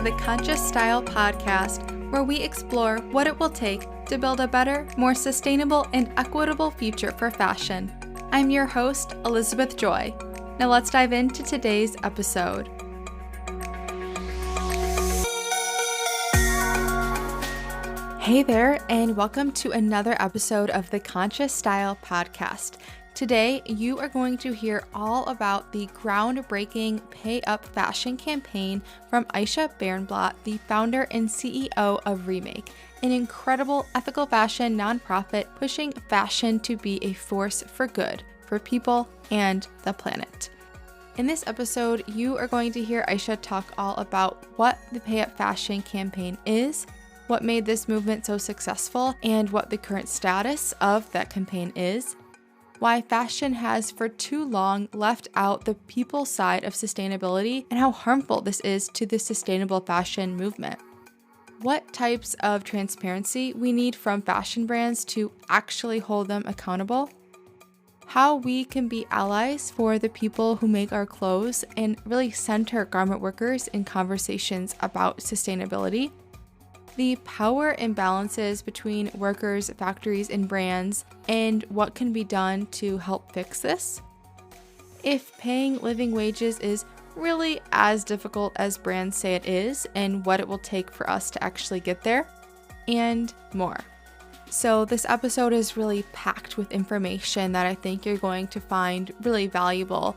the Conscious Style podcast, where we explore what it will take to build a better, more sustainable, and equitable future for fashion. I'm your host, Elizabeth Joy. Now let's dive into today's episode. Hey there, and welcome to another episode of the Conscious Style podcast. Today, you are going to hear all about the groundbreaking PayUp fashion campaign from Ayesha Barenblat, the founder and CEO of Remake, an incredible ethical fashion nonprofit pushing fashion to be a force for good for people and the planet. In this episode, you are going to hear Ayesha talk all about what the PayUp fashion campaign is, what made this movement so successful, and what the current status of that campaign is, why fashion has for too long left out the people side of sustainability, and how harmful this is to the sustainable fashion movement, what types of transparency we need from fashion brands to actually hold them accountable, how we can be allies for the people who make our clothes and really center garment workers in conversations about sustainability, the power imbalances between workers, factories, and brands, and what can be done to help fix this, if paying living wages is really as difficult as brands say it is, and what it will take for us to actually get there, and more. So this episode is really packed with information that I think you're going to find really valuable.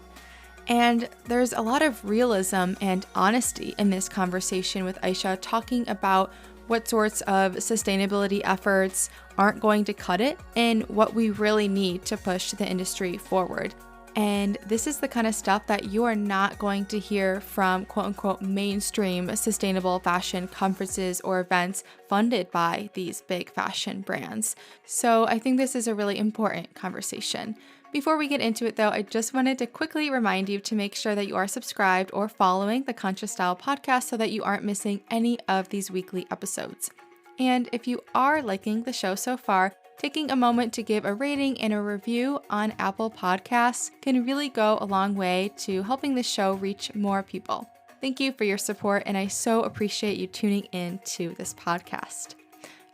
And there's a lot of realism and honesty in this conversation with Ayesha, talking about what sorts of sustainability efforts aren't going to cut it and what we really need to push the industry forward. And this is the kind of stuff that you are not going to hear from quote unquote mainstream sustainable fashion conferences or events funded by these big fashion brands. So I think this is a really important conversation. Before we get into it though, I just wanted to quickly remind you to make sure that you are subscribed or following the Conscious Style podcast so that you aren't missing any of these weekly episodes. And if you are liking the show so far, taking a moment to give a rating and a review on Apple Podcasts can really go a long way to helping the show reach more people. Thank you for your support, and I so appreciate you tuning in to this podcast.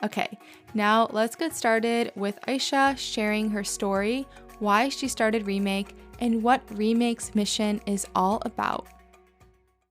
Okay, now let's get started with Ayesha sharing her story, why she started Remake, and what Remake's mission is all about.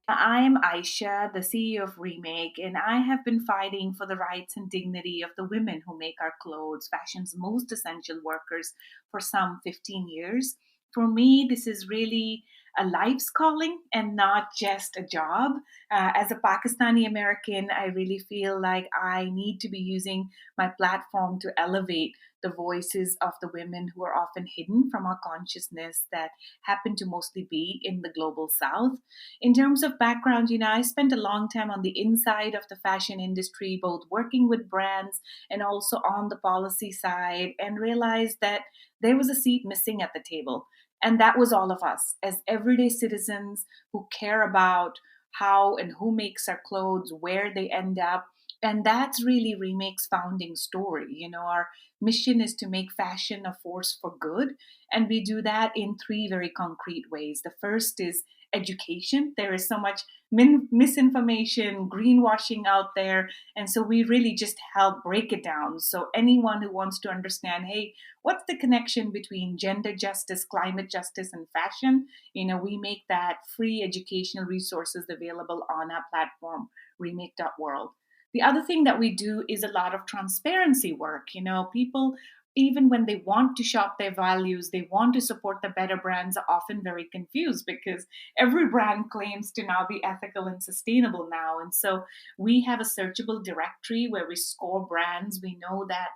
I'm Ayesha, the CEO of Remake, and I have been fighting for the rights and dignity of the women who make our clothes, fashion's most essential workers, for some 15 years. For me, this is really a life's calling and not just a job. As a Pakistani American, I really feel like I need to be using my platform to elevate the voices of the women who are often hidden from our consciousness that happen to mostly be in the global south. In terms of background, I spent a long time on the inside of the fashion industry, both working with brands and also on the policy side, and realized that there was a seat missing at the table. And that was all of us as everyday citizens who care about how and who makes our clothes, where they end up. And that's really Remake's founding story. Our mission is to make fashion a force for good. And we do that in three very concrete ways. The first is education. There is so much misinformation, greenwashing out there. And so we really just help break it down. So anyone who wants to understand, hey, what's the connection between gender justice, climate justice, and fashion? We make that free educational resources available on our platform, remake.world. The other thing that we do is a lot of transparency work. People, even when they want to shop their values, they want to support the better brands, are often very confused because every brand claims to now be ethical and sustainable now. And so we have a searchable directory where we score brands. We know that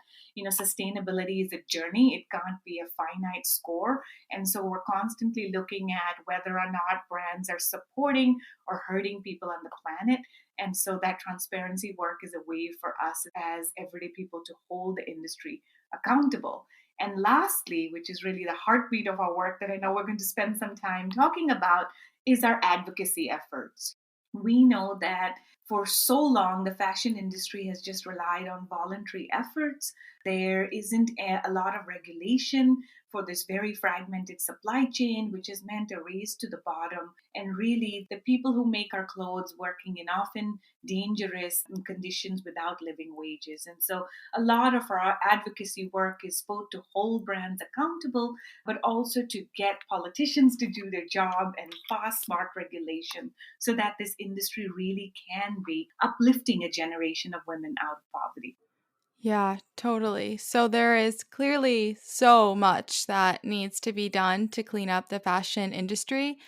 sustainability is a journey. It can't be a finite score. And so we're constantly looking at whether or not brands are supporting or hurting people on the planet. And so that transparency work is a way for us as everyday people to hold the industry accountable. And lastly, which is really the heartbeat of our work that I know we're going to spend some time talking about, is our advocacy efforts. We know that for so long, the fashion industry has just relied on voluntary efforts. there isn't a lot of regulation for this very fragmented supply chain, which has meant a race to the bottom. And really, the people who make our clothes working in often dangerous conditions without living wages. And so, a lot of our advocacy work is both to hold brands accountable, but also to get politicians to do their job and pass smart regulation so that this industry really can be uplifting a generation of women out of poverty. Yeah, totally. So there is clearly so much that needs to be done to clean up the fashion industry.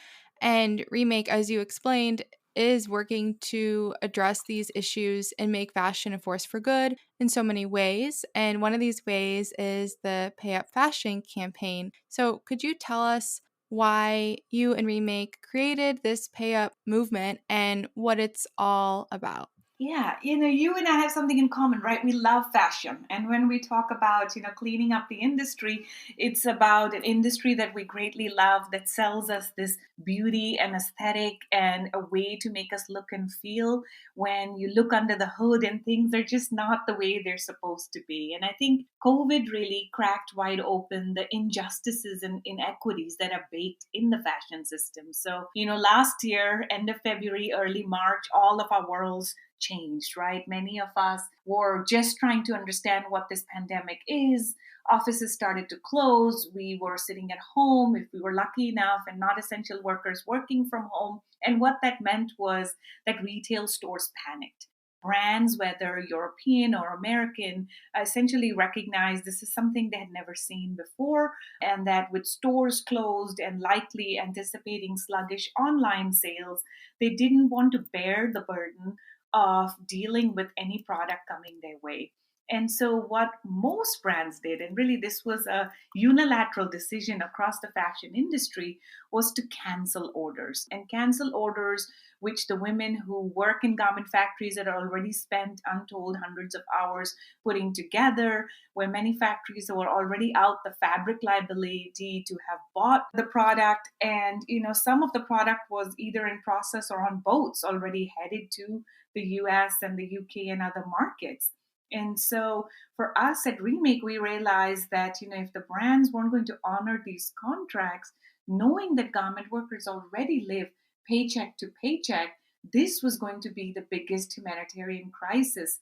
And Remake, as you explained, is working to address these issues and make fashion a force for good in so many ways. And one of these ways is the PayUp Fashion campaign. So could you tell us why you and Remake created this PayUp movement and what it's all about? Yeah, you and I have something in common, right? We love fashion. And when we talk about, cleaning up the industry, it's about an industry that we greatly love that sells us this beauty and aesthetic and a way to make us look and feel when you look under the hood and things are just not the way they're supposed to be. And I think COVID really cracked wide open the injustices and inequities that are baked in the fashion system. So, last year, end of February, early March, all of our worlds changed, right? Many of us were just trying to understand what this pandemic is. Offices started to close. We were sitting at home, if we were lucky enough, and not essential workers working from home. And what that meant was that retail stores panicked. Brands, whether European or American, essentially recognized this is something they had never seen before, and that with stores closed and likely anticipating sluggish online sales, they didn't want to bear the burden of dealing with any product coming their way. And so, what most brands did, and really this was a unilateral decision across the fashion industry, was to cancel orders and cancel orders which the women who work in garment factories that are already spent untold hundreds of hours putting together, where many factories were already out the fabric liability to have bought the product. And, some of the product was either in process or on boats already headed to the US and the UK and other markets. And so for us at Remake, we realized that, if the brands weren't going to honor these contracts, knowing that garment workers already live paycheck to paycheck, this was going to be the biggest humanitarian crisis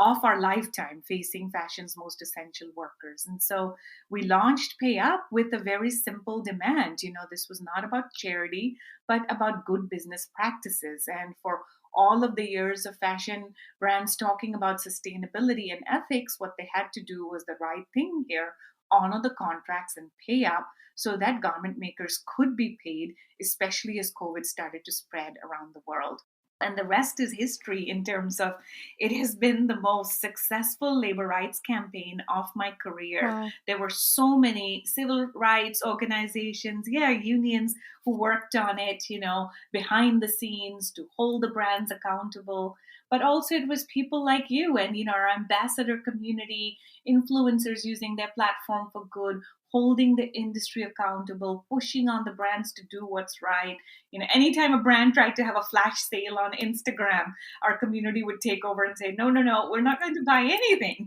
of our lifetime facing fashion's most essential workers. And so we launched PayUp with a very simple demand. This was not about charity, but about good business practices. And for all of the years of fashion brands talking about sustainability and ethics, what they had to do was the right thing here, honor the contracts and pay up so that garment makers could be paid, especially as COVID started to spread around the world. And the rest is history in terms of it has been the most successful labor rights campaign of my career. Wow. There were so many civil rights organizations, unions who worked on it, behind the scenes to hold the brands accountable. But also it was people like you and, our ambassador community, influencers using their platform for good, holding the industry accountable, pushing on the brands to do what's right. Anytime a brand tried to have a flash sale on Instagram, our community would take over and say, no, no, no, we're not going to buy anything,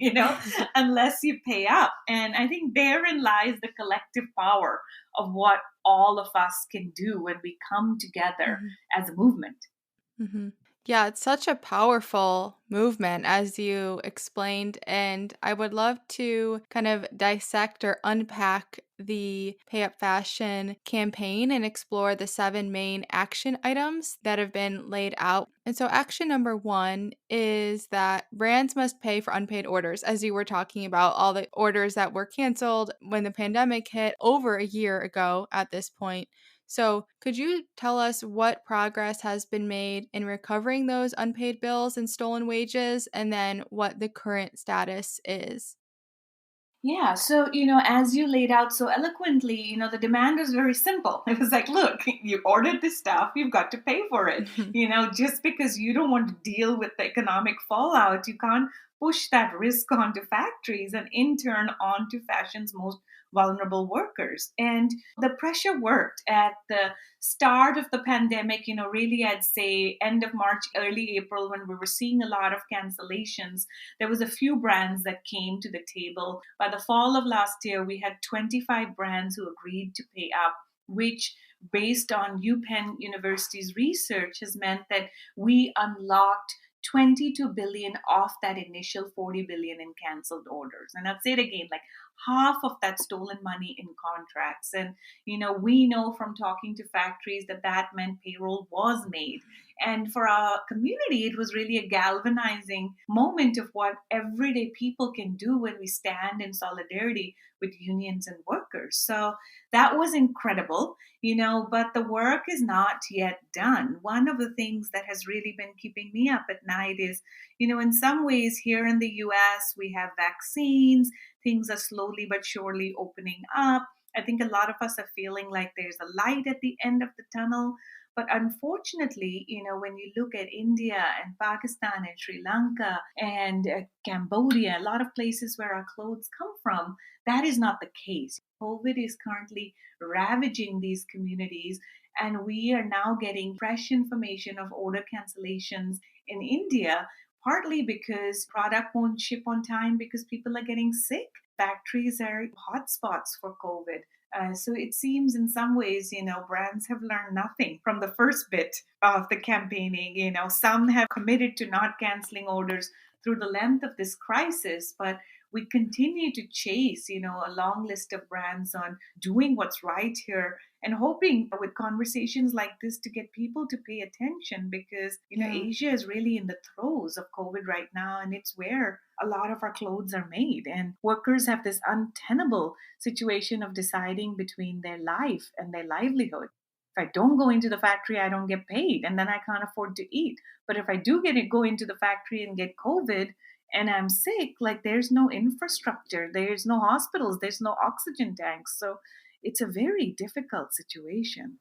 unless you pay up. And I think therein lies the collective power of what all of us can do when we come together as a movement. Mm-hmm. Yeah, it's such a powerful movement, as you explained. And I would love to kind of dissect or unpack the Pay Up Fashion campaign and explore the 7 main action items that have been laid out. And so, action number 1 is that brands must pay for unpaid orders, as you were talking about, all the orders that were canceled when the pandemic hit over a year ago at this point. So, could you tell us what progress has been made in recovering those unpaid bills and stolen wages, and then what the current status is? Yeah, so, as you laid out so eloquently, the demand was very simple. It was like, look, you ordered this stuff, you've got to pay for it. Just because you don't want to deal with the economic fallout, you can't push that risk onto factories and in turn onto fashion's most vulnerable workers. And the pressure worked at the start of the pandemic, really, I'd say end of March, early April, when we were seeing a lot of cancellations. There was a few brands that came to the table. By the fall of last year, we had 25 brands who agreed to pay up, which, based on UPenn University's research, has meant that we unlocked 22 billion off that initial 40 billion in canceled orders. And I'd say it again, like half of that stolen money in contracts. And we know from talking to factories that that meant payroll was made. And for our community, it was really a galvanizing moment of what everyday people can do when we stand in solidarity with unions and workers. So that was incredible, but the work is not yet done. One of the things that has really been keeping me up at night is, in some ways here in the US, we have vaccines, things are slowly but surely opening up. I think a lot of us are feeling like there's a light at the end of the tunnel. But unfortunately, when you look at India and Pakistan and Sri Lanka and Cambodia, a lot of places where our clothes come from, that is not the case. COVID is currently ravaging these communities, and we are now getting fresh information of order cancellations in India, partly because product won't ship on time because people are getting sick. Factories are hotspots for COVID. So it seems in some ways, brands have learned nothing from the first bit of the campaigning. Some have committed to not canceling orders through the length of this crisis, but we continue to chase, a long list of brands on doing what's right here and hoping with conversations like this to get people to pay attention because, Yeah. Asia is really in the throes of COVID right now, and it's where a lot of our clothes are made. And workers have this untenable situation of deciding between their life and their livelihood. If I don't go into the factory, I don't get paid, and then I can't afford to eat. But if I do go into the factory and get COVID, and I'm sick, like there's no infrastructure, there's no hospitals, there's no oxygen tanks. So it's a very difficult situation.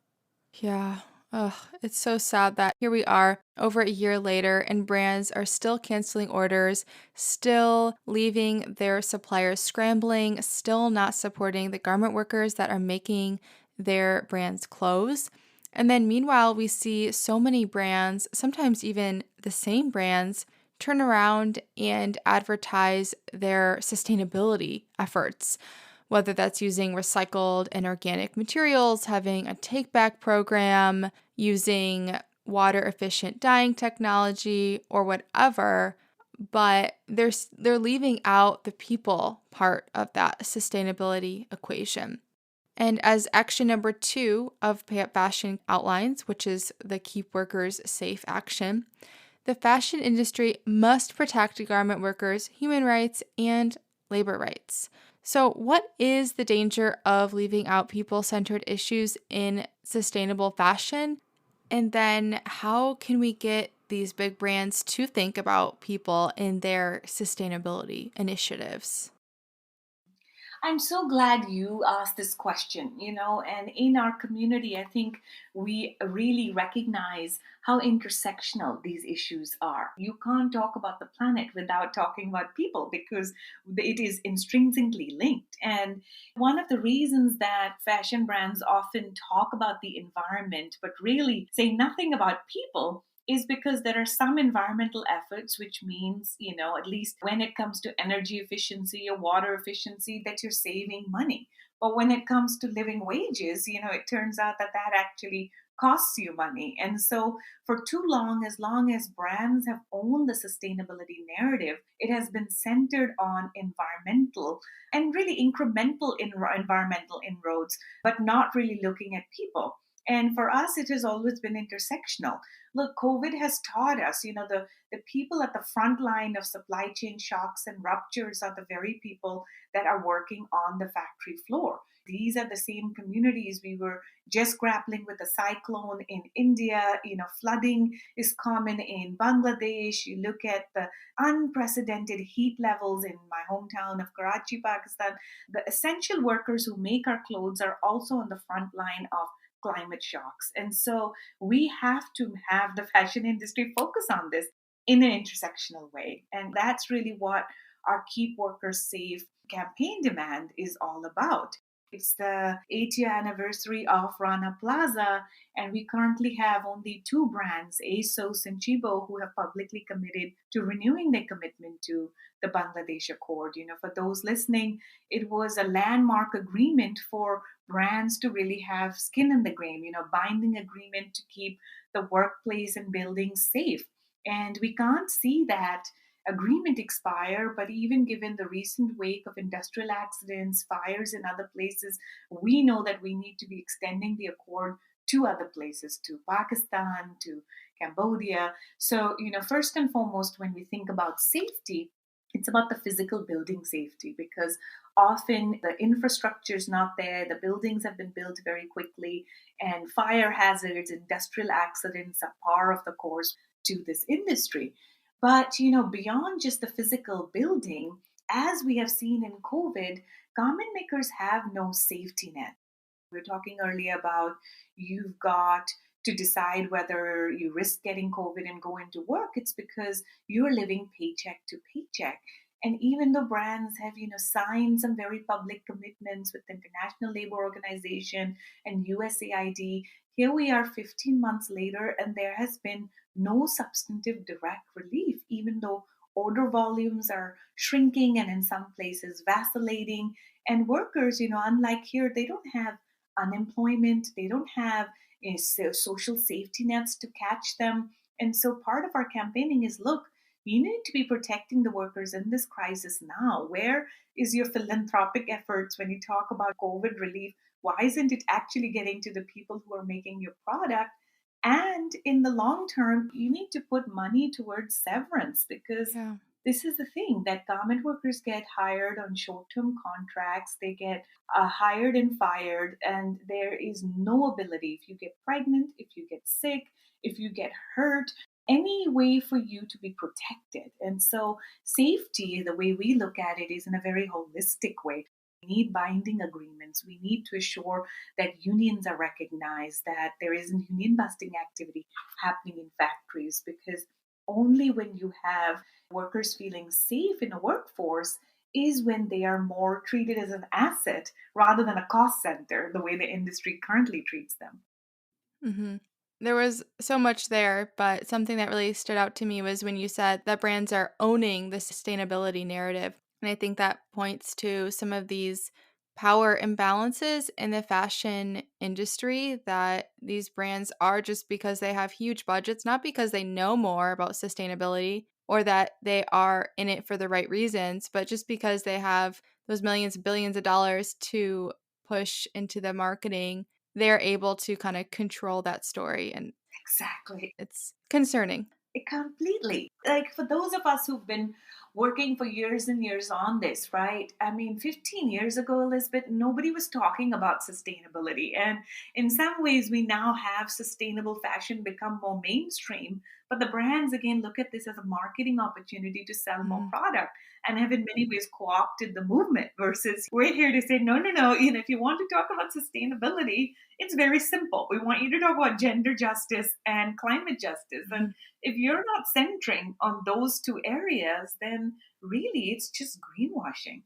Yeah. Ugh, it's so sad that here we are over a year later and brands are still canceling orders, still leaving their suppliers scrambling, still not supporting the garment workers that are making their brands' clothes. And then meanwhile, we see so many brands, sometimes even the same brands, turn around and advertise their sustainability efforts, whether that's using recycled and organic materials, having a take back program, using water efficient dyeing technology, or whatever. But they're leaving out the people part of that sustainability equation. And as action number 2 of PayUp Fashion outlines, which is the Keep Workers Safe action, the fashion industry must protect garment workers' human rights and labor rights. So, what is the danger of leaving out people centered issues in sustainable fashion? And then, how can we get these big brands to think about people in their sustainability initiatives? I'm so glad you asked this question, and in our community, I think we really recognize how intersectional these issues are. You can't talk about the planet without talking about people because it is intrinsically linked. And one of the reasons that fashion brands often talk about the environment, but really say nothing about people, is because there are some environmental efforts, which means, at least when it comes to energy efficiency or water efficiency, that you're saving money. But when it comes to living wages, it turns out that that actually costs you money. And so for too long as brands have owned the sustainability narrative, it has been centered on environmental and really incremental environmental inroads, but not really looking at people. And for us, it has always been intersectional. Look, COVID has taught us, the people at the front line of supply chain shocks and ruptures are the very people that are working on the factory floor. These are the same communities. We were just grappling with a cyclone in India. Flooding is common in Bangladesh. You look at the unprecedented heat levels in my hometown of Karachi, Pakistan. The essential workers who make our clothes are also on the front line of climate shocks. And so we have to have the fashion industry focus on this. in an intersectional way. And that's really what our Keep Workers Safe campaign demand is all about. It's the 8th-year anniversary of Rana Plaza, and we currently have only two brands, ASOS and Chibo, who have publicly committed to renewing their commitment to the Bangladesh Accord. For those listening, it was a landmark agreement for brands to really have skin in the game, binding agreement to keep the workplace and buildings safe. And we can't see that agreement expire, but even given the recent wake of industrial accidents, fires in other places, we know that we need to be extending the accord to other places, to Pakistan, to Cambodia. So, first and foremost, when we think about safety, it's about the physical building safety, because often the infrastructure is not there, the buildings have been built very quickly, and fire hazards, industrial accidents are par of the course to this industry. But beyond just the physical building, as we have seen in COVID, garment makers have no safety net. We were talking earlier about you've got to decide whether you risk getting COVID and go into work. It's because you're living paycheck to paycheck. And even though brands have, signed some very public commitments with the International Labor Organization and USAID, here we are 15 months later, and there has been no substantive direct relief, even though order volumes are shrinking and in some places vacillating. And workers, unlike here, they don't have unemployment, they don't have social safety nets to catch them. And so part of our campaigning is, look, you need to be protecting the workers in this crisis now. Where is your philanthropic efforts when you talk about COVID relief? Why isn't it actually getting to the people who are making your product? And in the long term, you need to put money towards severance, because Yeah. this is the thing that garment workers get hired on short term contracts. They get hired and fired, and there is no ability. If you get pregnant, if you get sick, if you get hurt, any way for you to be protected. And so, safety, the way we look at it, is in a very holistic way. We need binding agreements. We need to assure that unions are recognized, that there isn't union busting activity happening in factories, because only when you have workers feeling safe in a workforce is when they are more treated as an asset rather than a cost center, the way the industry currently treats them. hmm There was so much there, but something that really stood out to me was when you said that brands are owning the sustainability narrative. And I think that points to some of these power imbalances in the fashion industry that these brands are just because they have huge budgets, not because they know more about sustainability or that they are in it for the right reasons, but just because they have those millions, billions of dollars to push into the marketing, they're able to kind of control that story, and Exactly. it's concerning. Completely. Like, for those of us who've been working for years and years on this, right? I mean, 15 years ago, Elizabeth, nobody was talking about sustainability. And in some ways, we now have sustainable fashion become more mainstream. But the brands, again, look at this as a marketing opportunity to sell more Mhm. product, and have in many ways co opted the movement, versus we're here to say, no, no, no. If you want to talk about sustainability, it's very simple. We want you to talk about gender justice and climate justice. And Mhm. if you're not centering on those two areas, then really it's just greenwashing.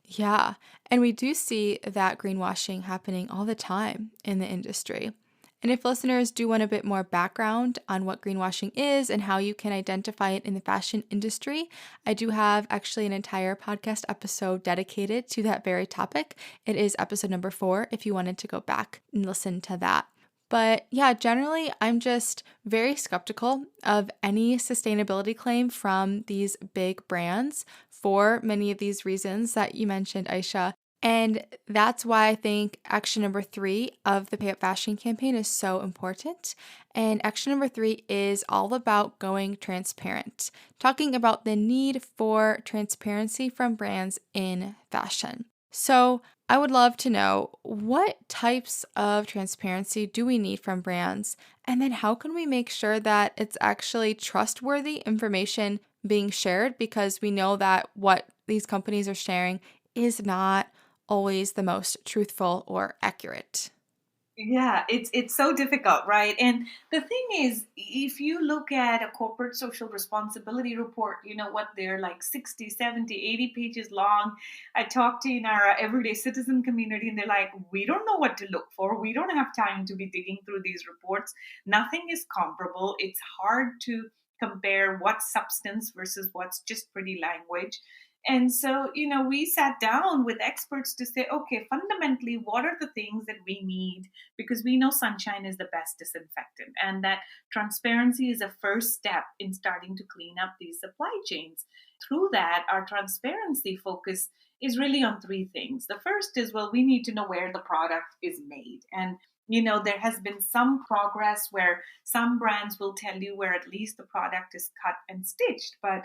Yeah, and we do see that greenwashing happening all the time in the industry. And if listeners do want a bit more background on what greenwashing is and how you can identify it in the fashion industry, I do have actually an entire podcast episode dedicated to that very topic. It is episode number 4 if you wanted to go back and listen to that. But yeah, generally, I'm just very skeptical of any sustainability claim from these big brands for many of these reasons that you mentioned, Aisha. And that's why I think action number 3 of the Pay Up Fashion campaign is so important. And action number 3 is all about going transparent, talking about the need for transparency from brands in fashion. So, I would love to know what types of transparency do we need from brands? And then how can we make sure that it's actually trustworthy information being shared? Because we know that what these companies are sharing is not always the most truthful or accurate. Yeah, it's so difficult, right? And the thing is, if you look at a corporate social responsibility report, you know what, they're like 60, 70, 80 pages long. I talk to in our everyday citizen community and they're like, we don't know what to look for. We don't have time to be digging through these reports. Nothing is comparable. It's hard to compare what's substance versus what's just pretty language. And so, we sat down with experts to say, okay, fundamentally, what are the things that we need, because we know sunshine is the best disinfectant and that transparency is a first step in starting to clean up these supply chains. Through that, our transparency focus is really on three things. The first is, well, we need to know where the product is made. And there has been some progress where some brands will tell you where at least the product is cut and stitched. But,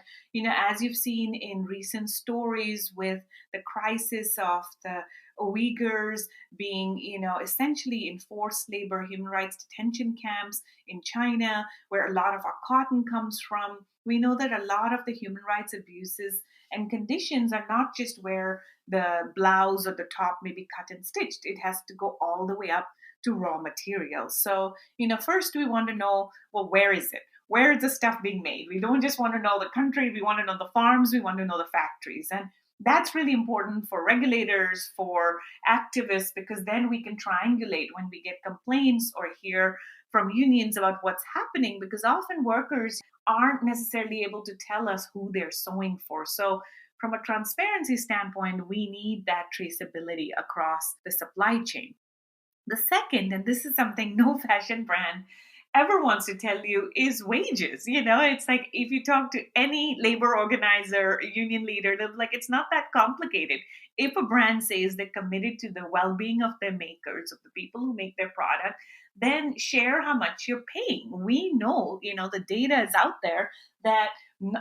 as you've seen in recent stories with the crisis of the Uyghurs being, essentially in forced labor, human rights detention camps in China, where a lot of our cotton comes from. We know that a lot of the human rights abuses and conditions are not just where the blouse or the top may be cut and stitched. It has to go all the way up to raw materials. So, first we want to know, well, where is it? Where is the stuff being made? We don't just want to know the country, we want to know the farms, we want to know the factories. And that's really important for regulators, for activists, because then we can triangulate when we get complaints or hear from unions about what's happening, because often workers aren't necessarily able to tell us who they're sewing for. So, from a transparency standpoint, we need that traceability across the supply chain. The second, and this is something no fashion brand ever wants to tell you, is wages. It's like if you talk to any labor organizer, union leader, they'll be like, it's not that complicated. If a brand says they're committed to the well being of their makers, of the people who make their product, then share how much you're paying. We know, the data is out there that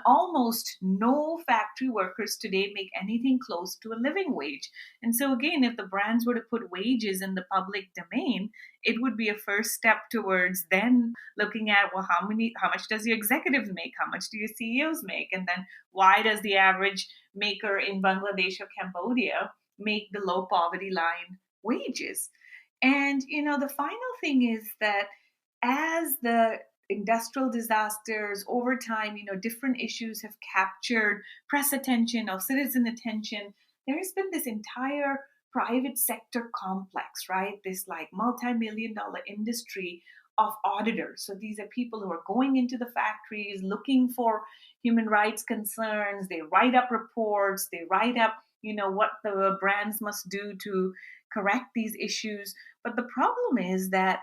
almost no factory workers today make anything close to a living wage. And so, again, if the brands were to put wages in the public domain, it would be a first step towards then looking at, well, how much does your executives make? How much do your CEOs make? And then why does the average maker in Bangladesh or Cambodia make below poverty line wages? And, the final thing is that as the industrial disasters over time, different issues have captured press attention or citizen attention, there has been this entire private sector complex, right? This like multi-million dollar industry of auditors. So these are people who are going into the factories looking for human rights concerns. They write up reports, they write up, what the brands must do to correct these issues. But the problem is that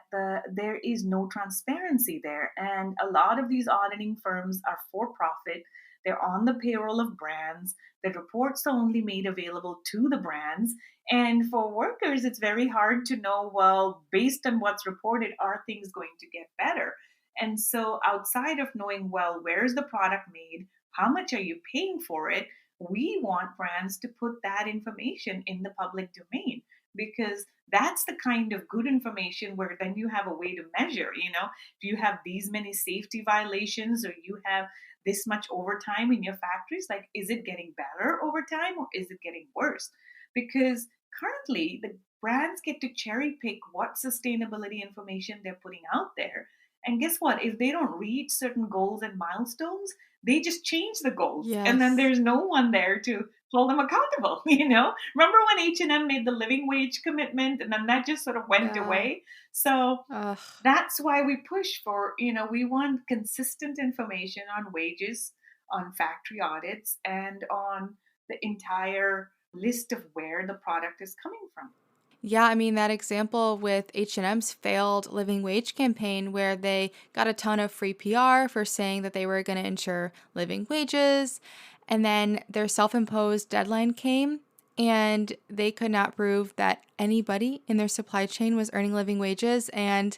there is no transparency there. And a lot of these auditing firms are for profit. They're on the payroll of brands. The reports are only made available to the brands. And for workers, it's very hard to know, well, based on what's reported, are things going to get better? And so, outside of knowing, well, where's the product made? How much are you paying for it? We want brands to put that information in the public domain, because that's the kind of good information where then you have a way to measure. If you have these many safety violations or you have this much overtime in your factories, like, is it getting better over time or is it getting worse? Because currently the brands get to cherry pick what sustainability information they're putting out there. And guess what? If they don't reach certain goals and milestones, they just change the goals. And then Yes. there's no one there to hold them accountable. Remember when H&M made the living wage commitment and then that just sort of went Yeah. away? So Ugh. that's why we push for, we want consistent information on wages, on factory audits, and on the entire list of where the product is coming from. Yeah, I mean that example with H&M's failed living wage campaign where they got a ton of free PR for saying that they were going to ensure living wages, and then their self-imposed deadline came and they could not prove that anybody in their supply chain was earning living wages, and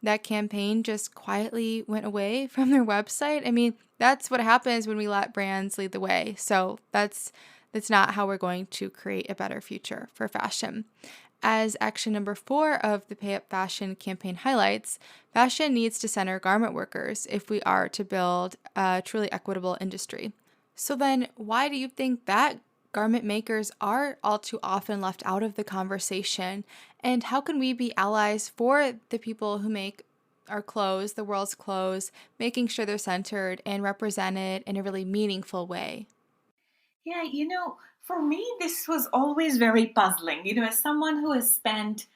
that campaign just quietly went away from their website. I mean, that's what happens when we let brands lead the way. So that's not how we're going to create a better future for fashion. As action number 4 of the PayUp Fashion campaign highlights, fashion needs to center garment workers if we are to build a truly equitable industry. So then, why do you think that garment makers are all too often left out of the conversation? And how can we be allies for the people who make our clothes, the world's clothes, making sure they're centered and represented in a really meaningful way? Yeah, for me, this was always very puzzling. As someone who has spent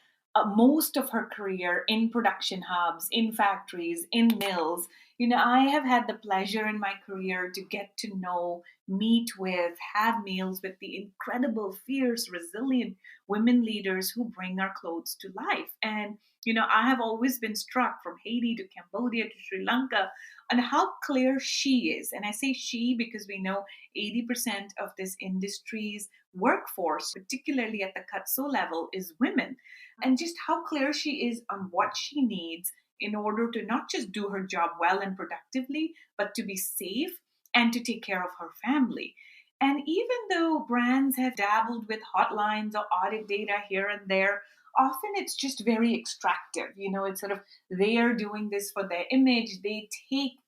most of her career in production hubs, in factories, in mills, I have had the pleasure in my career to get to know, meet with, have meals with the incredible, fierce, resilient women leaders who bring our clothes to life. And, I have always been struck from Haiti to Cambodia to Sri Lanka on how clear she is. And I say she because we know 80% of this industry's workforce, particularly at the Katso level, is women. And just how clear she is on what she needs in order to not just do her job well and productively, but to be safe and to take care of her family. And even though brands have dabbled with hotlines or audit data here and there, often it's just very extractive. It's sort of they are doing this for their image. They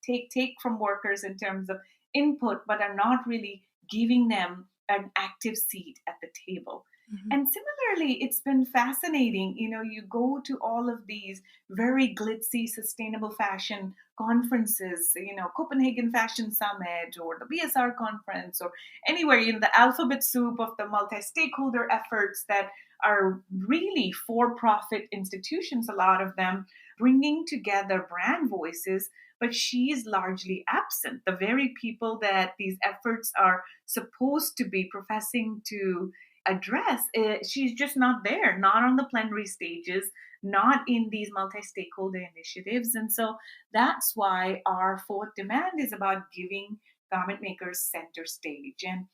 take from workers in terms of input, but are not really giving them an active seat at the table. Mhm. And similarly, it's been fascinating. You go to all of these very glitzy sustainable fashion conferences, Copenhagen Fashion Summit or the BSR conference or anywhere, the alphabet soup of the multi stakeholder efforts that are really for profit institutions, a lot of them bringing together brand voices, but she is largely absent. The very people that these efforts are supposed to be professing to address, she's just not there, not on the plenary stages, not in these multi stakeholder initiatives. And so that's why our fourth demand is about giving garment makers center stage. And,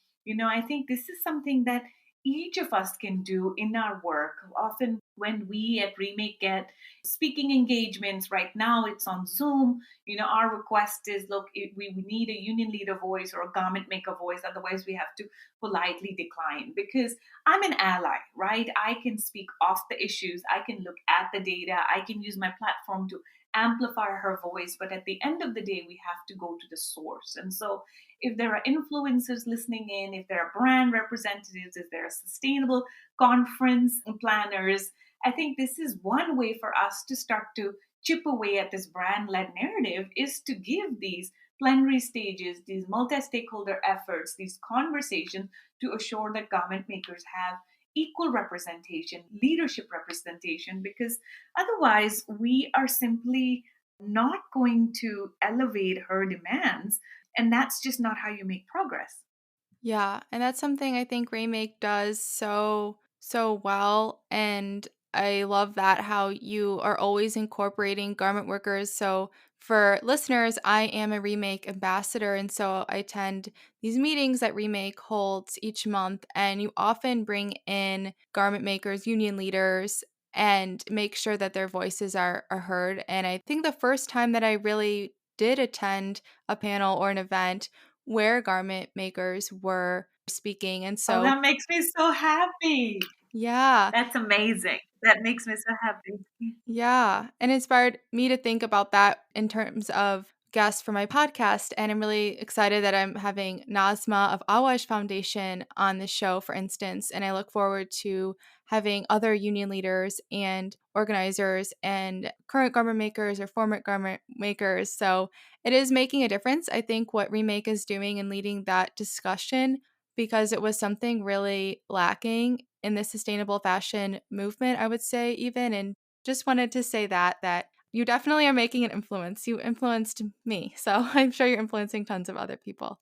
I think this is something that each of us can do in our work. Often, when we at Remake get speaking engagements, right now it's on Zoom. Our request is, look, we need a union leader voice or a garment maker voice. Otherwise, we have to politely decline, because I'm an ally, right? I can speak off the issues. I can look at the data. I can use my platform to amplify her voice. But at the end of the day, we have to go to the source. And so if there are influencers listening in, if there are brand representatives, if there are sustainable conference planners, I think this is one way for us to start to chip away at this brand led narrative, is to give these plenary stages, these multi stakeholder efforts, these conversations to assure that garment makers have equal representation, leadership representation, because otherwise we are simply not going to elevate her demands. And that's just not how you make progress. Yeah, and that's something I think Remake does so well, and I love that how you are always incorporating garment workers. So for listeners, I am a Remake ambassador, and so I attend these meetings that Remake holds each month, and you often bring in garment makers, union leaders, and make sure that their voices are heard. And I think the first time that I really did attend a panel or an event where garment makers were speaking. And Oh, so, that makes me so happy. yeah, That's amazing. That makes me so happy. yeah, and inspired me to think about that in terms of guests for my podcast. And I'm really excited that I'm having Nazma of Awash Foundation on the show, for instance. And I look forward to having other union leaders and organizers and current garment makers or former garment makers. So it is making a difference. I think what Remake is doing and leading that discussion, because it was something really lacking in the sustainable fashion movement, I would say, even. And just wanted to say that you definitely are making an influence. You influenced me. So I'm sure you're influencing tons of other people.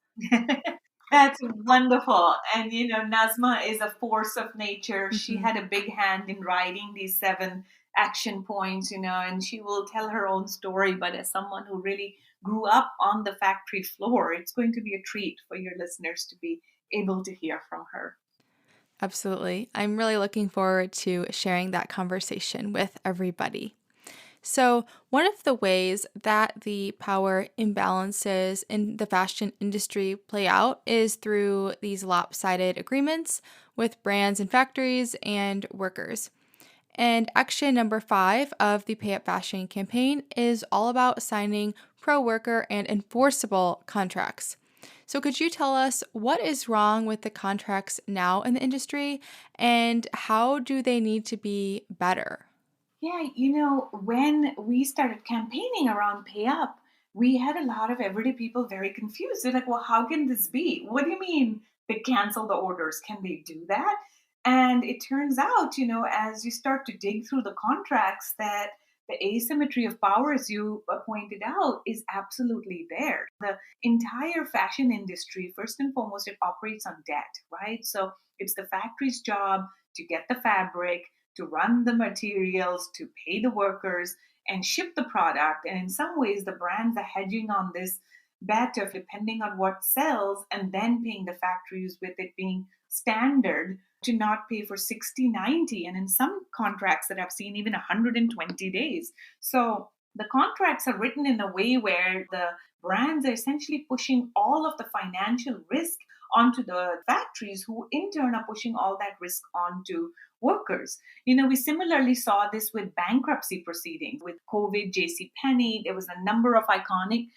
That's wonderful. And Nazma is a force of nature. She Mhm. had a big hand in writing these 7 action points, and she will tell her own story. But as someone who really grew up on the factory floor, it's going to be a treat for your listeners to be able to hear from her. Absolutely. I'm really looking forward to sharing that conversation with everybody. So, one of the ways that the power imbalances in the fashion industry play out is through these lopsided agreements with brands and factories and workers. And action number 5 of the PayUp Fashion campaign is all about signing pro worker and enforceable contracts. So could you tell us what is wrong with the contracts now in the industry and how do they need to be better? Yeah, when we started campaigning around PayUp, we had a lot of everyday people very confused. They're like, well, how can this be? What do you mean they cancel the orders? Can they do that? And it turns out, as you start to dig through the contracts, that the asymmetry of power, as you pointed out, is absolutely there. The entire fashion industry, first and foremost, it operates on debt, right? So it's the factory's job to get the fabric, to run the materials, to pay the workers, and ship the product. And in some ways, the brands are hedging on this bet of depending on what sells and then paying the factories with it being standard to not pay for 60, 90, and in some contracts that I've seen, even 120 days. So the contracts are written in a way where the brands are essentially pushing all of the financial risk onto the factories, who in turn are pushing all that risk onto workers. We similarly saw this with bankruptcy proceedings. With COVID, J.C. Penney, there was a number of iconic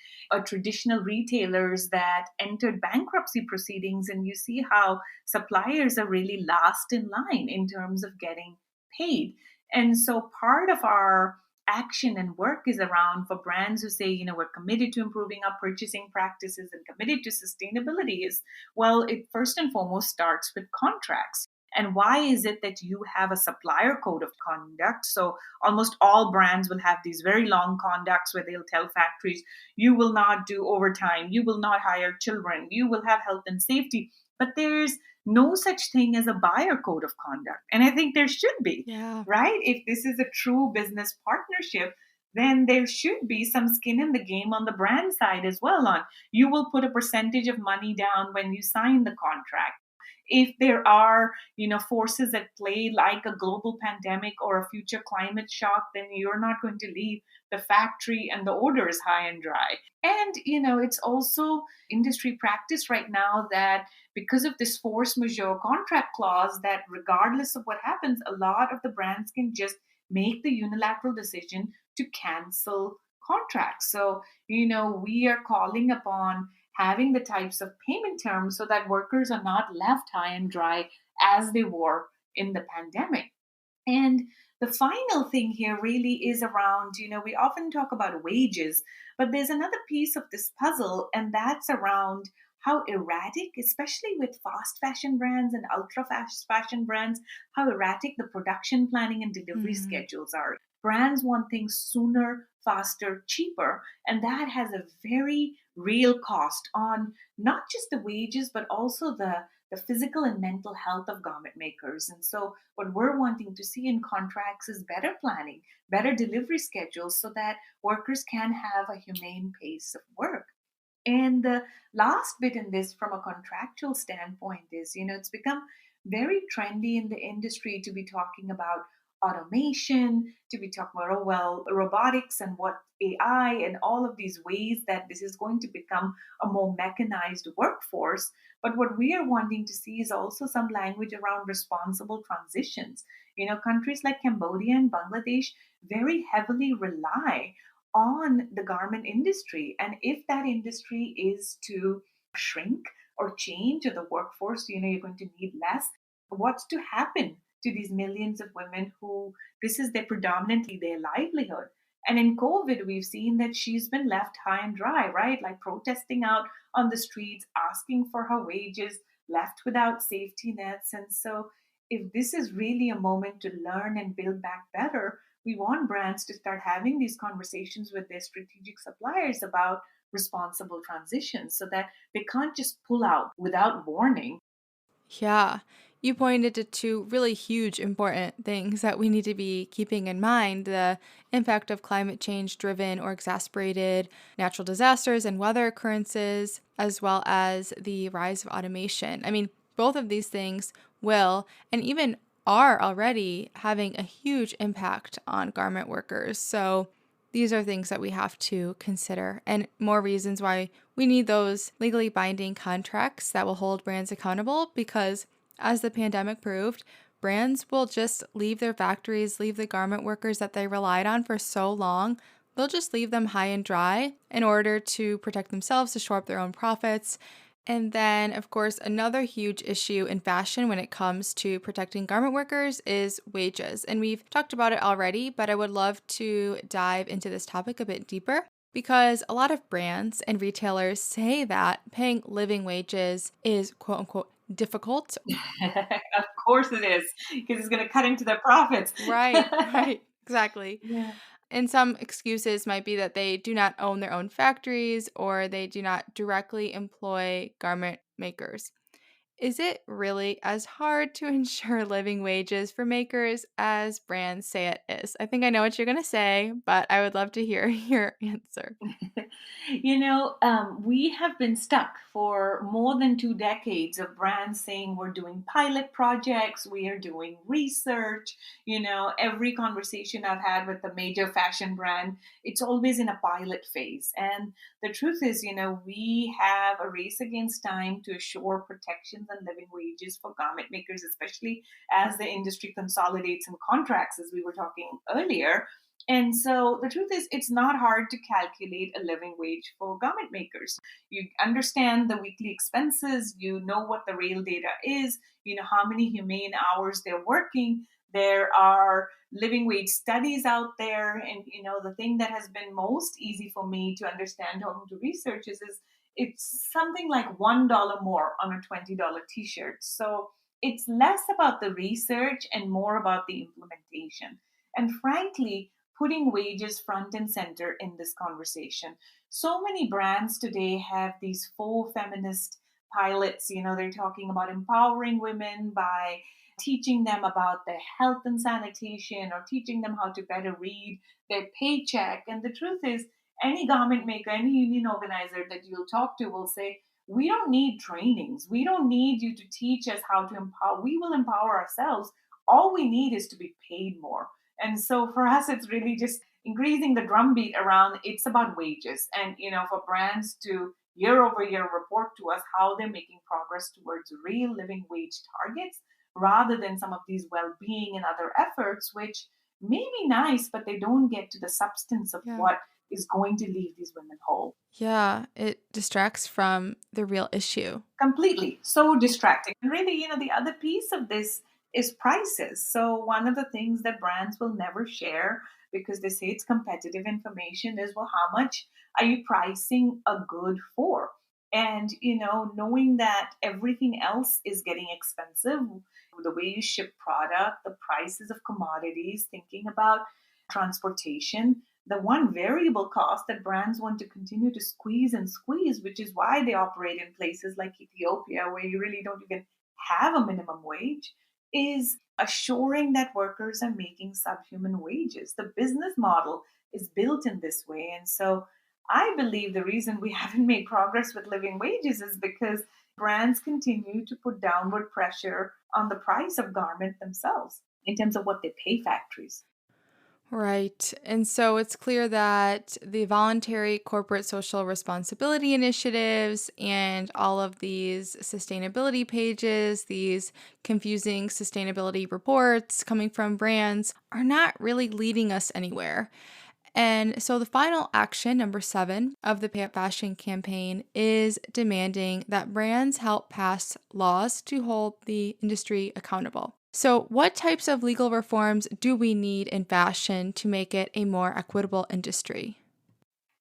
traditional retailers that entered bankruptcy proceedings, and you see how suppliers are really last in line in terms of getting paid. And so part of our action and work is around for brands who say, we're committed to improving our purchasing practices and committed to sustainability is, well, it first and foremost starts with contracts. And why is it that you have a supplier code of conduct? So almost all brands will have these very long conducts where they'll tell factories, you will not do overtime, you will not hire children, you will have health and safety. But there's no such thing as a buyer code of conduct. And I think there should be, Yeah. right? If this is a true business partnership, then there should be some skin in the game on the brand side as well. On you will put a percentage of money down when you sign the contract. If there are forces at play like a global pandemic or a future climate shock, then you're not going to leave the factory and the orders high and dry. And it's also industry practice right now that because of this force majeure contract clause, that regardless of what happens, a lot of the brands can just make the unilateral decision to cancel contracts. So we are calling upon having the types of payment terms so that workers are not left high and dry as they were in the pandemic. And the final thing here really is around, we often talk about wages, but there's another piece of this puzzle, and that's around how erratic, especially with fast fashion brands and ultra fast fashion brands, how erratic the production planning and delivery Mm. schedules are. Brands want things sooner, faster, cheaper, and that has a very real cost on not just the wages, but also the physical and mental health of garment makers. And so, what we're wanting to see in contracts is better planning, better delivery schedules so that workers can have a humane pace of work. And the last bit in this, from a contractual standpoint, is it's become very trendy in the industry to be talking about automation, to be talking about, oh, well, robotics and what AI and all of these ways that this is going to become a more mechanized workforce. But what we are wanting to see is also some language around responsible transitions. Countries like Cambodia and Bangladesh very heavily rely on the garment industry. And if that industry is to shrink or change, or the workforce, you're going to need less, what's to happen to these millions of women who this is their predominantly their livelihood? And in COVID, we've seen that she's been left high and dry, right? Like protesting out on the streets, asking for her wages, left without safety nets. And so, if this is really a moment to learn and build back better, we want brands to start having these conversations with their strategic suppliers about responsible transitions so that they can't just pull out without warning. Yeah. You pointed to two really huge important things that we need to be keeping in mind: the impact of climate change driven or exacerbated natural disasters and weather occurrences, as well as the rise of automation. I mean, both of these things will and even are already having a huge impact on garment workers. So these are things that we have to consider, and more reasons why we need those legally binding contracts that will hold brands accountable, because as the pandemic proved, brands will just leave their factories, leave the garment workers that they relied on for so long. They'll just leave them high and dry in order to protect themselves, to shore up their own profits. And then, of course, another huge issue in fashion when it comes to protecting garment workers is wages. And we've talked about it already, but I would love to dive into this topic a bit deeper because a lot of brands and retailers say that paying living wages is quote unquote difficult. Of course it is, because it's going to cut into their profits. Right, right, exactly. Yeah. And some excuses might be that they do not own their own factories or they do not directly employ garment makers. Is it really as hard to ensure living wages for makers as brands say it is? I think I know what you're going to say, but I would love to hear your answer. We have been stuck for more than 2 decades of brands saying we're doing pilot projects, we are doing research. Every conversation I've had with a major fashion brand, it's always in a pilot phase. And the truth is, we have a race against time to assure protections and living wages for garment makers, especially as the industry consolidates and contracts, as we were talking earlier. And so the truth is, it's not hard to calculate a living wage for garment makers. You understand the weekly expenses, you know what the real data is, you know how many humane hours they're working. There are living wage studies out there. And, the thing that has been most easy for me to understand talking to researchers is it's something like $1 more on a $20 t shirt. So it's less about the research and more about the implementation. And frankly, putting wages front and center in this conversation. So many brands today have these faux feminist pilots. They're talking about empowering women by teaching them about their health and sanitation or teaching them how to better read their paycheck. And the truth is, any garment maker, any union organizer that you'll talk to will say, we don't need trainings. We don't need you to teach us how to empower. We will empower ourselves. All we need is to be paid more. And so for us, it's really just increasing the drumbeat around it's about wages. And, for brands to year over year report to us how they're making progress towards real living wage targets rather than some of these well being and other efforts, which may be nice, but they don't get to the substance of Yeah. what is going to leave these women whole. Yeah, it distracts from the real issue. Completely so distracting. And really, the other piece of this is prices. So one of the things that brands will never share, because they say it's competitive information, is, well, how much are you pricing a good for? And knowing that everything else is getting expensive, the way you ship product, the prices of commodities, thinking about transportation, the one variable cost that brands want to continue to squeeze and squeeze, which is why they operate in places like Ethiopia, where you really don't even have a minimum wage, is assuring that workers are making subhuman wages. The business model is built in this way. And so I believe the reason we haven't made progress with living wages is because brands continue to put downward pressure on the price of garment themselves in terms of what they pay factories. Right. And so it's clear that the voluntary corporate social responsibility initiatives and all of these sustainability pages, these confusing sustainability reports coming from brands are not really leading us anywhere. And so the final action, number 7 of the Pay Up Fashion campaign, is demanding that brands help pass laws to hold the industry accountable. So, what types of legal reforms do we need in fashion to make it a more equitable industry?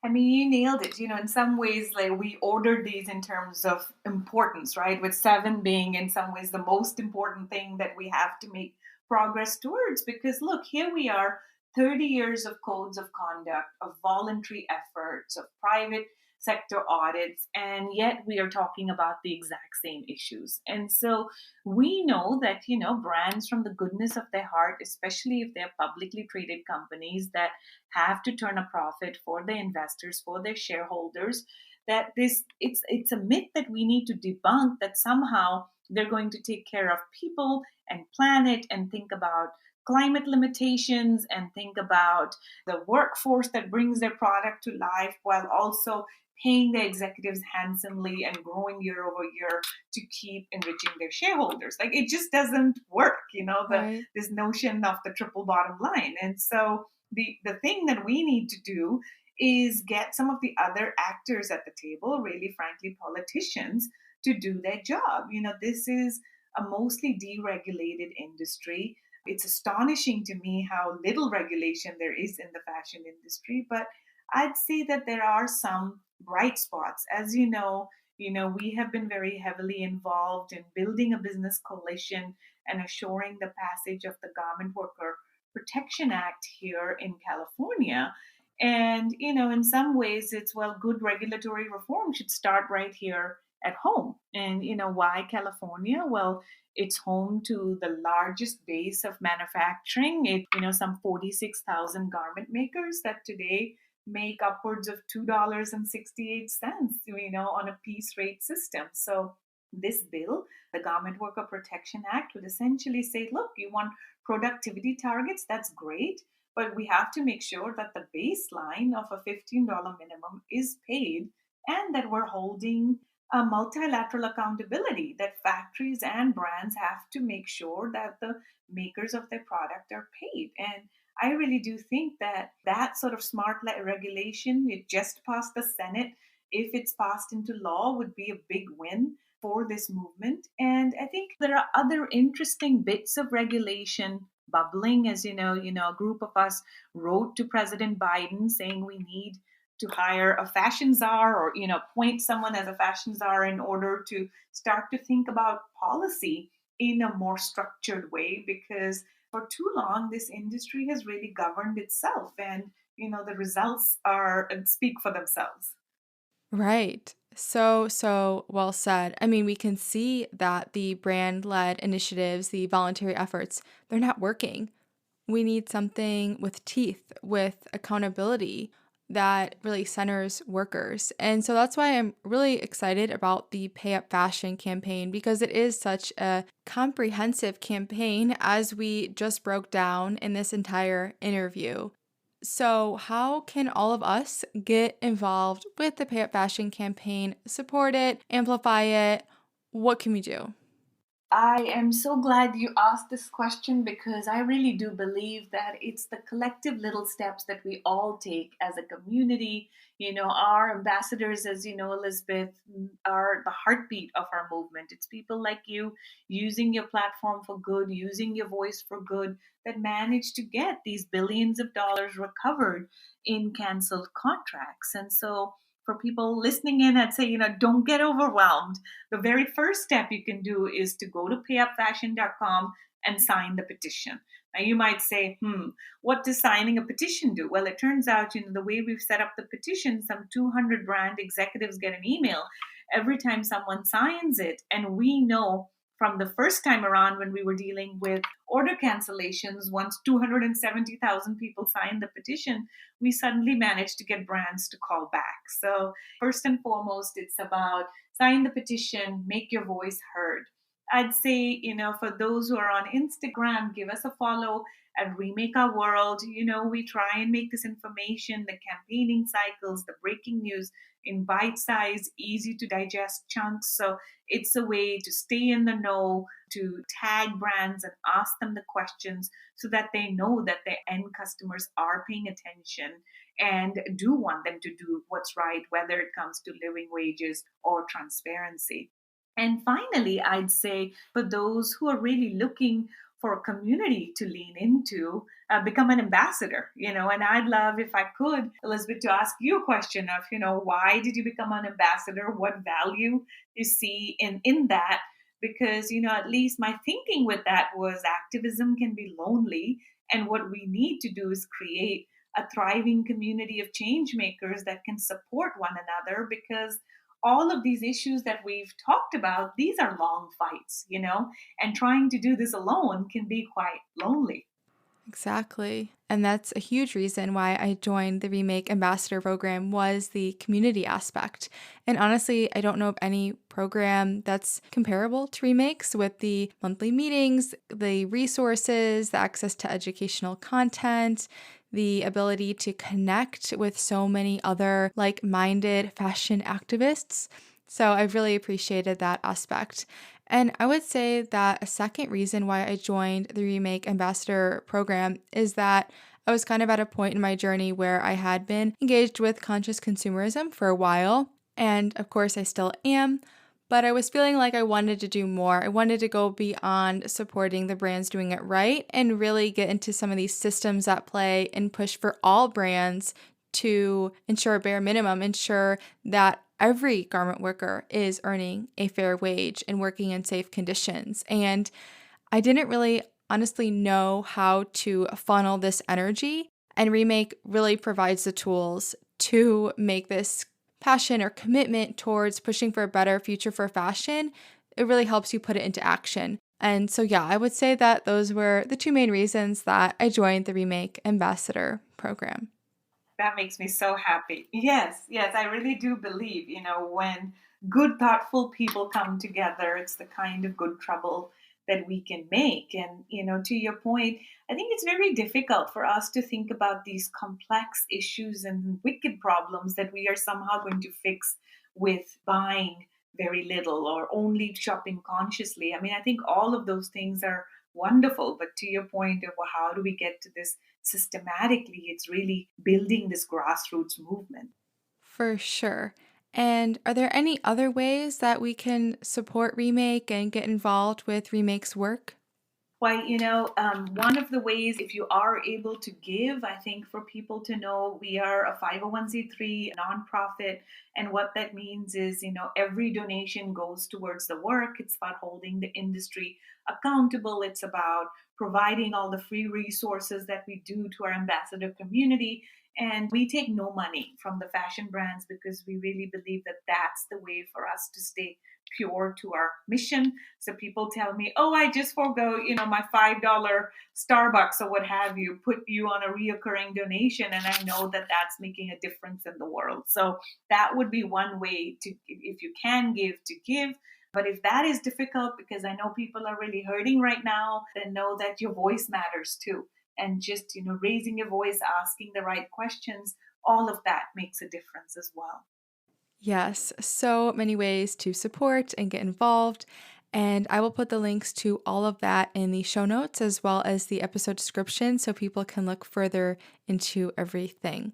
I mean, you nailed it. In some ways, like we ordered these in terms of importance, right? With 7 being in some ways the most important thing that we have to make progress towards. Because look, here we are, 30 years of codes of conduct, of voluntary efforts, of private sector audits, and yet we are talking about the exact same issues. And so we know that, brands from the goodness of their heart, especially if they're publicly traded companies that have to turn a profit for their investors, for their shareholders, that it's a myth that we need to debunk, that somehow they're going to take care of people and planet and think about climate limitations and think about the workforce that brings their product to life while also paying their executives handsomely and growing year over year to keep enriching their shareholders. Like, it just doesn't work, Right. this notion of the triple bottom line. And so the thing that we need to do is get some of the other actors at the table, really frankly politicians, to do their job. This is a mostly deregulated industry. It's astonishing to me how little regulation there is in the fashion industry, but I'd say that there are some bright spots. As we have been very heavily involved in building a business coalition and assuring the passage of the Garment Worker Protection Act here in California. And, in some ways, it's, well, good regulatory reform should start right here at home. And, why California? Well, it's home to the largest base of manufacturing. Some 46,000 garment makers that today make upwards of $2.68, on a piece rate system. So this bill, the Garment Worker Protection Act, would essentially say, look, you want productivity targets, that's great, but we have to make sure that the baseline of a $15 minimum is paid, and that we're holding a multilateral accountability, that factories and brands have to make sure that the makers of their product are paid. And I really do think that that sort of smart regulation, it just passed the Senate. If it's passed into law, would be a big win for this movement. And I think there are other interesting bits of regulation bubbling. As a group of us wrote to President Biden saying we need to hire a fashion czar, or appoint someone as a fashion czar, in order to start to think about policy in a more structured way, because for too long this industry has really governed itself, and the results are speak for themselves. Right. So well said. I mean, we can see that the brand led initiatives, the voluntary efforts, they're not working. We need something with teeth, with accountability that really centers workers. And so that's why I'm really excited about the PayUp Fashion campaign, because it is such a comprehensive campaign, as we just broke down in this entire interview. So, how can all of us get involved with the PayUp Fashion campaign, support it, amplify it? What can we do? I am so glad you asked this question, because I really do believe that it's the collective little steps that we all take as a community. Our ambassadors, as you know, Elizabeth, are the heartbeat of our movement. It's people like you using your platform for good, using your voice for good, that manage to get these billions of dollars recovered in canceled contracts. And so, for people listening in, I'd say, don't get overwhelmed. The very first step you can do is to go to payupfashion.com and sign the petition. Now, you might say, what does signing a petition do? Well, it turns out, the way we've set up the petition, some 200 brand executives get an email every time someone signs it. And we know from the first time around, when we were dealing with order cancellations, once 270,000 people signed the petition, we suddenly managed to get brands to call back. So, first and foremost, it's about sign the petition, make your voice heard. I'd say, for those who are on Instagram, give us a follow at Remake Our World. We try and make this information, the campaigning cycles, the breaking news, in bite size, easy to digest chunks. So it's a way to stay in the know, to tag brands and ask them the questions, so that they know that their end customers are paying attention and do want them to do what's right, whether it comes to living wages or transparency. And finally, I'd say for those who are really looking for a community to lean into, become an ambassador, and I'd love, if I could, Elizabeth, to ask you a question of, why did you become an ambassador? What value you see in that? Because, at least my thinking with that was activism can be lonely. And what we need to do is create a thriving community of change makers that can support one another, because all of these issues that we've talked about, these are long fights, and trying to do this alone can be quite lonely. Exactly. And that's a huge reason why I joined the Remake Ambassador program, was the community aspect. And honestly, I don't know of any program that's comparable to Remakes, with the monthly meetings, the resources, the access to educational content, the ability to connect with so many other like-minded fashion activists. So I've really appreciated that aspect. And I would say that a second reason why I joined the Remake Ambassador program is that I was kind of at a point in my journey where I had been engaged with conscious consumerism for a while. And of course, I still am. but I was feeling like I wanted to do more. I wanted to go beyond supporting the brands doing it right and really get into some of these systems at play and push for all brands to ensure a bare minimum, ensure that every garment worker is earning a fair wage and working in safe conditions. And I didn't really honestly know how to funnel this energy, and Remake really provides the tools to make this passion or commitment towards pushing for a better future for fashion. It really helps you put it into action. And so, yeah, I would say that those were the two main reasons that I joined the Remake Ambassador program. That makes me so happy. Yes, yes, I really do believe, when good, thoughtful people come together, it's the kind of good trouble that we can make. And, to your point, I think it's very difficult for us to think about these complex issues and wicked problems that we are somehow going to fix with buying very little or only shopping consciously. I mean, I think all of those things are wonderful. But to your point of, well, how do we get to this systematically? It's really building this grassroots movement. For sure. And are there any other ways that we can support Remake and get involved with Remake's work? Why, one of the ways, if you are able to give, I think for people to know, we are a 501c3 nonprofit. And what that means is, every donation goes towards the work. It's about holding the industry accountable. It's about providing all the free resources that we do to our ambassador community. And we take no money from the fashion brands because we really believe that that's the way for us to stay pure to our mission. So people tell me, oh, I just forego, my $5 Starbucks or what have you, put you on a reoccurring donation. And I know that that's making a difference in the world. So that would be one way to, if you can give, to give. But if that is difficult, because I know people are really hurting right now, then know that your voice matters too. And just, raising your voice, asking the right questions, all of that makes a difference as well. Yes, so many ways to support and get involved. And I will put the links to all of that in the show notes as well as the episode description so people can look further into everything.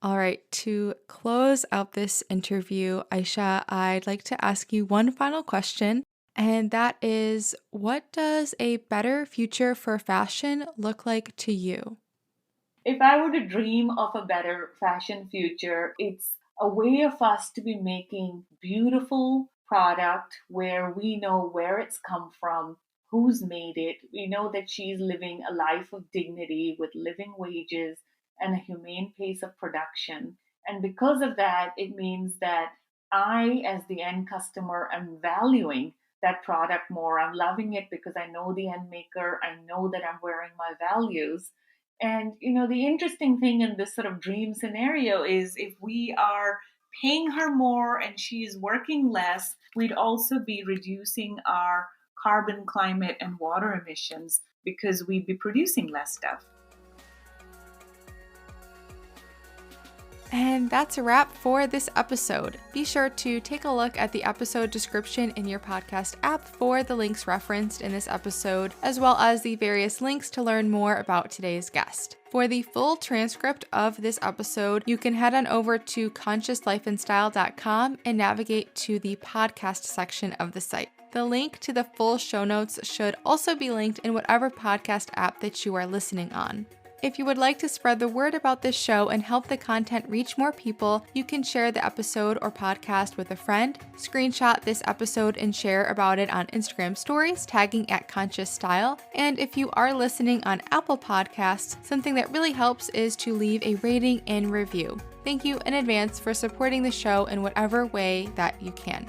All right, to close out this interview, Ayesha, I'd like to ask you one final question, and that is, what does a better future for fashion look like to you? If I were to dream of a better fashion future, it's a way of us to be making beautiful product where we know where it's come from, who's made it. We know that she's living a life of dignity with living wages and a humane pace of production. And because of that, it means that I, as the end customer, am valuing that product more. I'm loving it because I know the end maker. I know that I'm wearing my values. And, the interesting thing in this sort of dream scenario is if we are paying her more and she is working less, we'd also be reducing our carbon, climate, and water emissions because we'd be producing less stuff. And that's a wrap for this episode. Be sure to take a look at the episode description in your podcast app for the links referenced in this episode, as well as the various links to learn more about today's guest. For the full transcript of this episode, you can head on over to consciouslifeandstyle.com and navigate to the podcast section of the site. The link to the full show notes should also be linked in whatever podcast app that you are listening on. If you would like to spread the word about this show and help the content reach more people, you can share the episode or podcast with a friend, screenshot this episode and share about it on Instagram stories, tagging at Conscious Style. And if you are listening on Apple Podcasts, something that really helps is to leave a rating and review. Thank you in advance for supporting the show in whatever way that you can.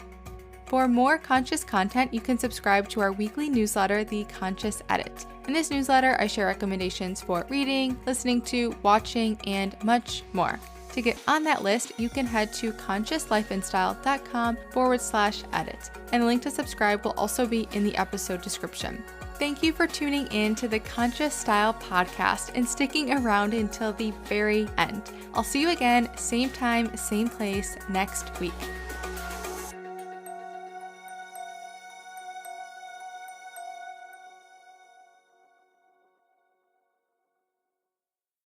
For more conscious content, you can subscribe to our weekly newsletter, The Conscious Edit. In this newsletter, I share recommendations for reading, listening to, watching, and much more. To get on that list, you can head to consciouslifeandstyle.com/edit. And a link to subscribe will also be in the episode description. Thank you for tuning in to the Conscious Style podcast and sticking around until the very end. I'll see you again, same time, same place next week.